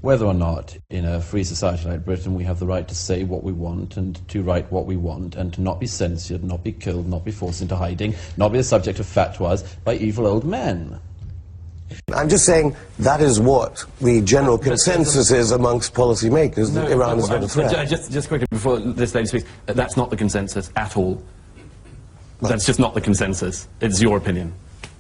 whether or not in a free society like Britain we have the right to say what we want and to write what we want and to not be censored, not be killed, not be forced into hiding, not be the subject of fatwas by evil old men. I'm just saying that is what the general consensus is amongst policymakers, that Iran is not a threat. Just quickly before this lady speaks, that's not the consensus at all. That's just not the consensus. It's your opinion.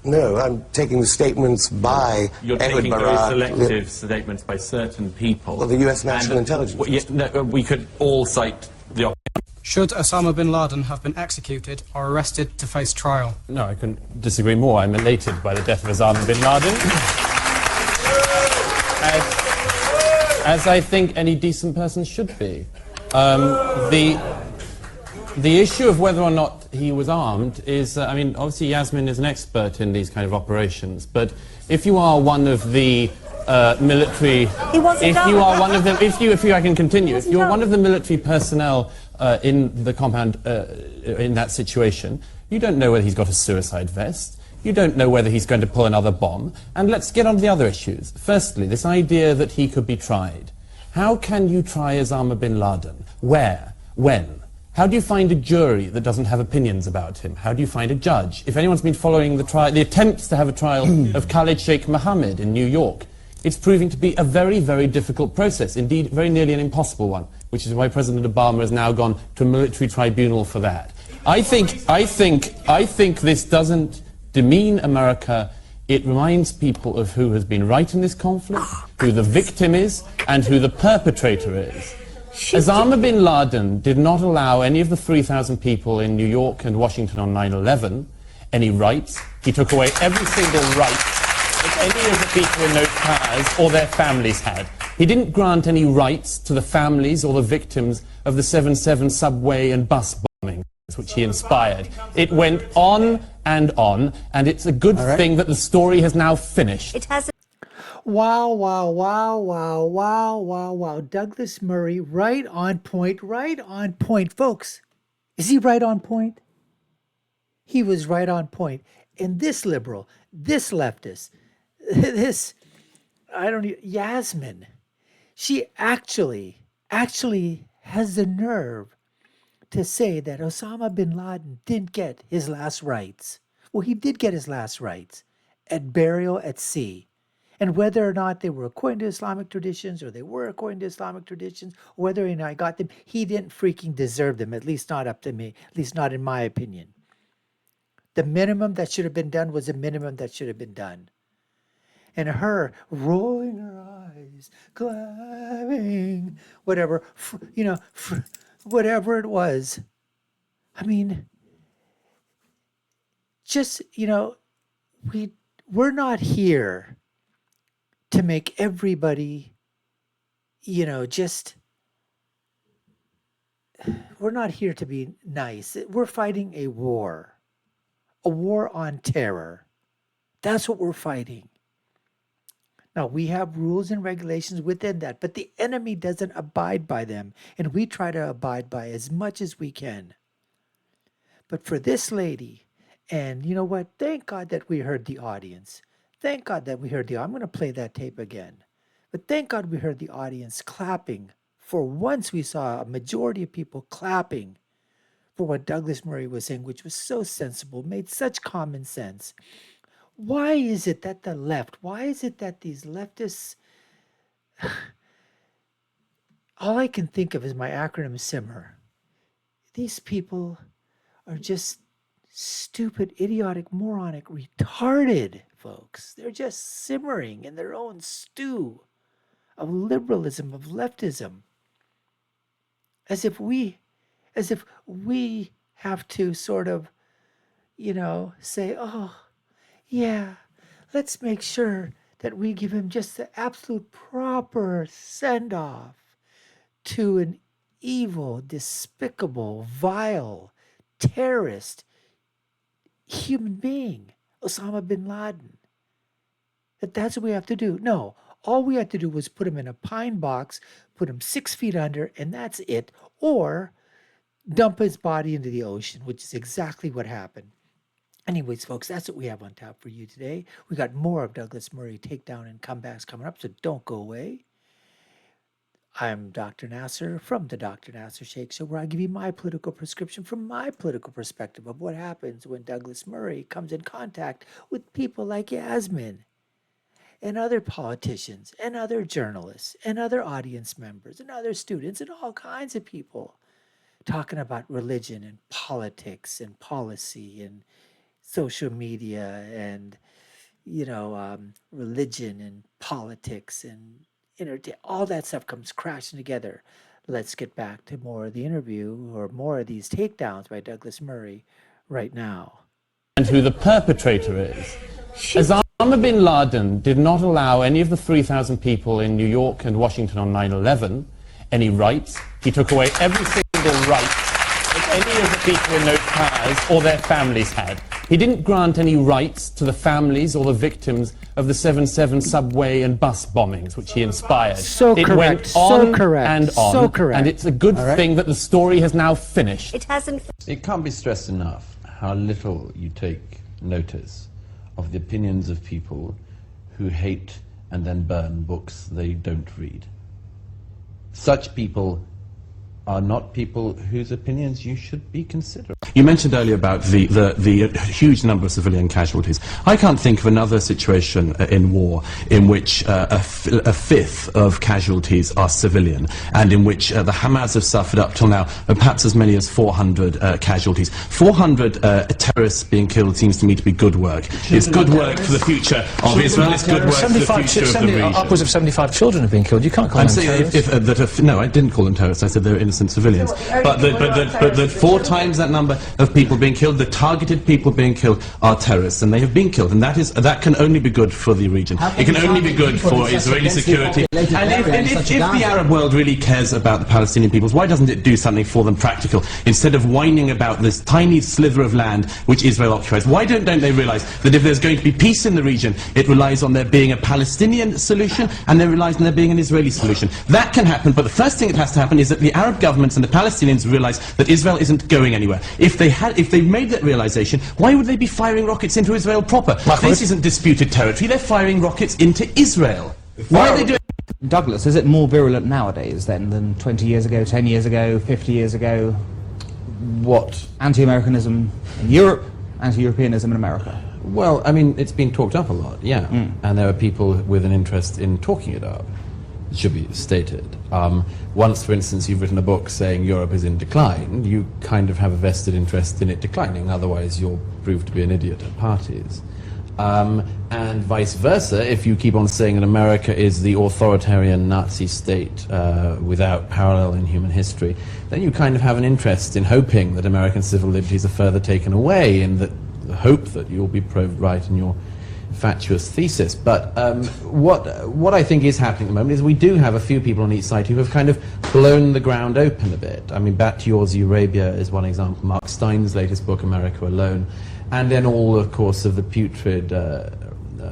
No, I'm taking the statements by You're taking very selective statements by certain people. Well, the US National Intelligence. We could all cite the... Should Osama bin Laden have been executed or arrested to face trial? No, I couldn't disagree more. I'm elated by the death of Osama bin Laden. As I think any decent person should be. The issue of whether or not he was armed is, I mean, obviously Yasmin is an expert in these kind of operations, but if you are one of the military... He wasn't if you are one of them, if I can continue, if you're one of the military personnel in the compound in that situation, you don't know whether he's got a suicide vest, you don't know whether he's going to pull another bomb, and let's get on to the other issues. Firstly, this idea that he could be tried. How can you try Osama bin Laden? Where? When? How do you find a jury that doesn't have opinions about him? How do you find a judge? If anyone's been following the attempts to have a trial of Khalid Sheikh Mohammed in New York, it's proving to be a very, very difficult process, indeed very nearly an impossible one, which is why President Obama has now gone to a military tribunal for that. I think this doesn't demean America. It reminds people of who has been right in this conflict, who the victim is, and who the perpetrator is. Osama bin Laden did not allow any of the 3,000 people in New York and Washington on 9/11 any rights. He took away every single right that any of the people in those cars or their families had. He didn't grant any rights to the families or the victims of the 7/7 subway and bus bombings, which he inspired. It went on, and it's a good thing that the story has now finished. It has. Wow, wow, wow, wow, wow, wow, wow. Douglas Murray, right on point, right on point. Folks, is he right on point? He was right on point. And this liberal, this leftist, Yasmin, she actually has the nerve to say that Osama bin Laden didn't get his last rites. Well, he did get his last rites at burial at sea. And whether or not they were according to Islamic traditions or they were according to Islamic traditions, or whether or not I got them, he didn't freaking deserve them, at least not up to me, at least not in my opinion. The minimum that should have been done was the minimum that should have been done. And her rolling her eyes, clapping, whatever, whatever it was. I mean, just, we're not here to make everybody, we're not here to be nice. We're fighting a war on terror. That's what we're fighting. Now, we have rules and regulations within that, but the enemy doesn't abide by them, and we try to abide by as much as we can. But for this lady, and you know what? Thank God that we heard the audience. Thank God that we heard I'm going to play that tape again. But thank God we heard the audience clapping. For once we saw a majority of people clapping for what Douglas Murray was saying, which was so sensible, made such common sense. Why is it that the left, why is it that these leftists, all I can think of is my acronym SIMMER. These people are just stupid, idiotic, moronic, retarded folks. They're just simmering in their own stew of liberalism, of leftism. As if we have to sort of, say, oh, yeah, let's make sure that we give him just the absolute proper send-off to an evil, despicable, vile, terrorist human being, Osama bin Laden. That's what we have to do. No, all we had to do was put him in a pine box, put him 6 feet under, and that's it. Or dump his body into the ocean, which is exactly what happened. Anyways, folks, that's what we have on tap for you today. We got more of Douglas Murray takedown and comebacks coming up, so don't go away. I'm Dr. Nasir from the Dr. Nasir Shaikh Show, where I give you my political prescription from my political perspective of what happens when Douglas Murray comes in contact with people like Yasmin and other politicians and other journalists and other audience members and other students and all kinds of people talking about religion and politics and policy and social media and, religion and politics and all that stuff comes crashing together. Let's get back to more of the interview or more of these takedowns by Douglas Murray right now. And who the perpetrator is. Osama bin Laden did not allow any of the 3,000 people in New York and Washington on 9/11 any rights. He took away every single right that any of the people in those cars or their families had. He didn't grant any rights to the families or the victims of the 7/7 subway and bus bombings, which he inspired. It went on and on, and it's a good thing that the story has now finished. It hasn't. It can't be stressed enough how little you take notice of the opinions of people who hate and then burn books they don't read. Such people are not people whose opinions you should be considering. You mentioned earlier about the huge number of civilian casualties. I can't think of another situation in war in which a fifth of casualties are civilian, and in which the Hamas have suffered up till now perhaps as many as 400 casualties. 400 terrorists being killed seems to me to be good work. It's good work for the future of Israel. It's good work for the future of the region. Upwards of 75 children have been killed. You can't call them terrorists. No, I didn't call them terrorists. I said they were innocent civilians. But the 4 times that number of people being killed, the targeted people being killed, are terrorists, and they have been killed, and that can only be good for the region. It can only be good for Israeli security. And if the Arab world really cares about the Palestinian peoples, why doesn't it do something for them practical, instead of whining about this tiny slither of land which Israel occupies? Why don't they realize that if there's going to be peace in the region, it relies on there being a Palestinian solution, and it relies on there being an Israeli solution? That can happen, but the first thing that has to happen is that the Arab governments and the Palestinians realize that Israel isn't going anywhere. If they made that realization, why would they be firing rockets into Israel proper? This isn't disputed territory. They're firing rockets into Israel. Why are they doing? Douglas, is it more virulent nowadays then than 20 years ago, 10 years ago, 50 years ago? What? Anti-Americanism in Europe, anti-Europeanism in America. Well, I mean, it's been talked up a lot, yeah. And there are people with an interest in talking it up. It should be stated. Once, for instance, you've written a book saying Europe is in decline, you kind of have a vested interest in it declining, otherwise you'll prove to be an idiot at parties. And vice versa, if you keep on saying that America is the authoritarian Nazi state without parallel in human history, then you kind of have an interest in hoping that American civil liberties are further taken away, and that hope that you'll be proved right in your fatuous thesis. But what I think is happening at the moment is we do have a few people on each side who have kind of blown the ground open a bit. I mean, Batior's Eurabia is one example, Mark Stein's latest book, America Alone, and then all, of course, of the putrid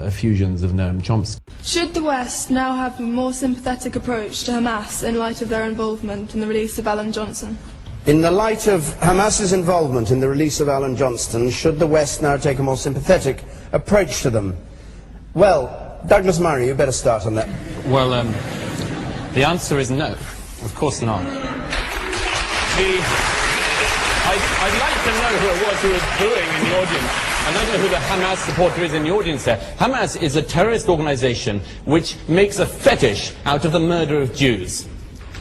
effusions of Noam Chomsky. Should the West now have a more sympathetic approach to Hamas in light of their involvement in the release of Alan Johnson? In the light of Hamas's involvement in the release of Alan Johnston, should the West now take a more sympathetic approach to them? Well, Douglas Murray, you better start on that. Well, the answer is no. Of course not. I'd like to know who it was who was booing in the audience. I don't know who the Hamas supporter is in the audience there. Hamas is a terrorist organization which makes a fetish out of the murder of Jews.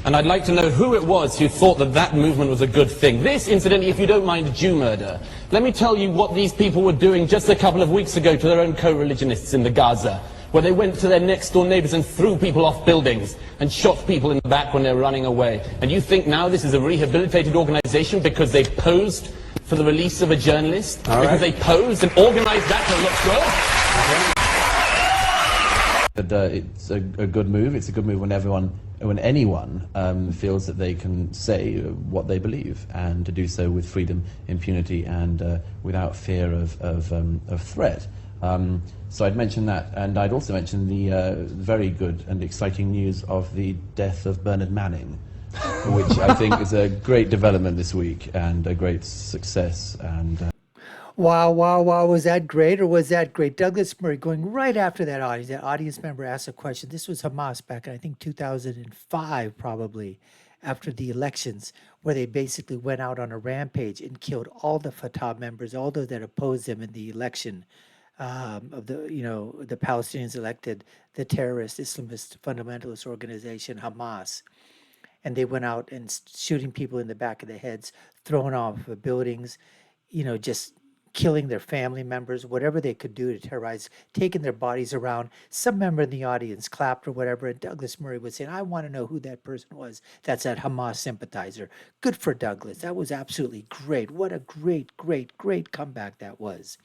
And I'd like to know who it was who thought that that movement was a good thing. This, incidentally, if you don't mind Jew murder, let me tell you what these people were doing just a couple of weeks ago to their own co-religionists in the Gaza, where they went to their next-door neighbors and threw people off buildings and shot people in the back when they were running away. And you think now this is a rehabilitated organization because they posed for the release of a journalist? Because they posed and organized that to look good? It's a good move. It's a good move when anyone feels that they can say what they believe, and to do so with freedom, impunity, and without fear of threat. So I'd mention that, and I'd also mention the very good and exciting news of the death of Bernard Manning, which I think is a great development this week and a great success. And Wow, wow, wow. Was that great or was that great? Douglas Murray going right after that audience. That audience member asked a question. This was Hamas back in, I think, 2005, probably, after the elections, where they basically went out on a rampage and killed all the Fatah members, all those that opposed them in the election of the, the Palestinians elected the terrorist Islamist fundamentalist organization, Hamas. And they went out and shooting people in the back of the heads, throwing off buildings, just killing their family members, whatever they could do to terrorize, taking their bodies around. Some member in the audience clapped or whatever, and Douglas Murray was saying, I want to know who that person was. That's that Hamas sympathizer. Good for Douglas. That was absolutely great. What a great, great, great comeback that was.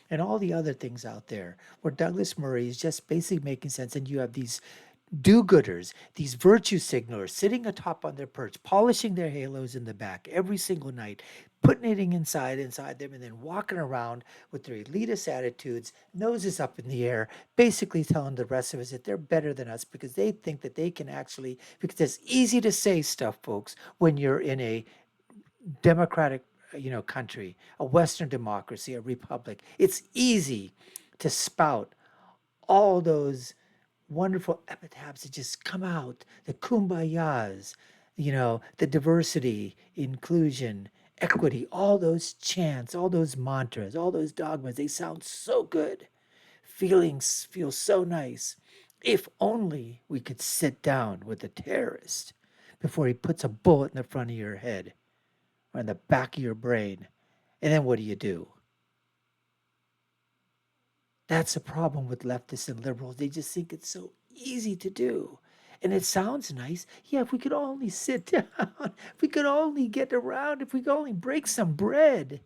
And all the other things out there where Douglas Murray is just basically making sense, and you have these do-gooders, these virtue signalers sitting atop on their perch, polishing their halos in the back every single night, putting it inside them, and then walking around with their elitist attitudes, noses up in the air, basically telling the rest of us that they're better than us because they think that they can actually, because it's easy to say stuff, folks, when you're in a democratic country, a Western democracy, a republic. It's easy to spout all those wonderful epitaphs that just come out, the kumbayas, the diversity, inclusion, equity, all those chants, all those mantras, all those dogmas, they sound so good. Feelings feel so nice. If only we could sit down with a terrorist before he puts a bullet in the front of your head or in the back of your brain. And then what do? That's the problem with leftists and liberals. They just think it's so easy to do. And it sounds nice. Yeah, if we could only sit down, if we could only get around, if we could only break some bread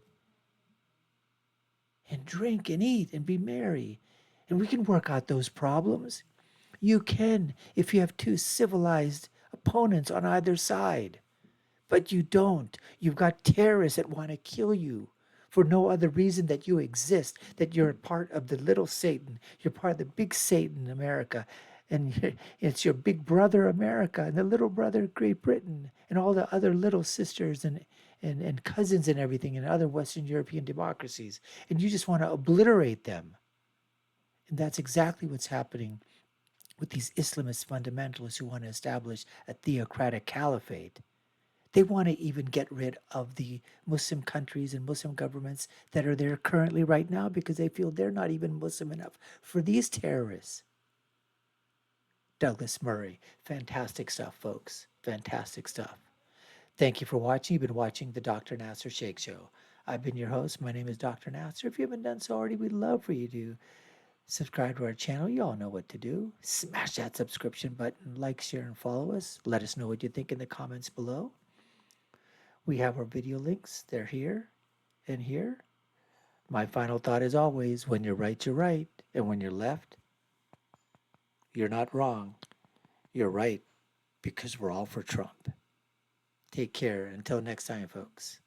and drink and eat and be merry, and we can work out those problems. You can if you have two civilized opponents on either side. But you don't. You've got terrorists that want to kill you for no other reason that you exist, that you're part of the little Satan. You're part of the big Satan, America. And it's your big brother, America, and the little brother, Great Britain, and all the other little sisters and cousins and everything in other Western European democracies. And you just want to obliterate them. And that's exactly what's happening with these Islamist fundamentalists who want to establish a theocratic caliphate. They want to even get rid of the Muslim countries and Muslim governments that are there currently right now because they feel they're not even Muslim enough for these terrorists. Douglas Murray. Fantastic stuff, folks. Fantastic stuff. Thank you for watching. You've been watching the Dr. Nasir Shaikh Show. I've been your host. My name is Dr. Nasir. If you haven't done so already, we'd love for you to subscribe to our channel. You all know what to do. Smash that subscription button, like, share, and follow us. Let us know what you think in the comments below. We have our video links. They're here and here. My final thought is always, when you're right, and when you're left, you're not wrong. You're right, because we're all for Trump. Take care. Until next time, folks.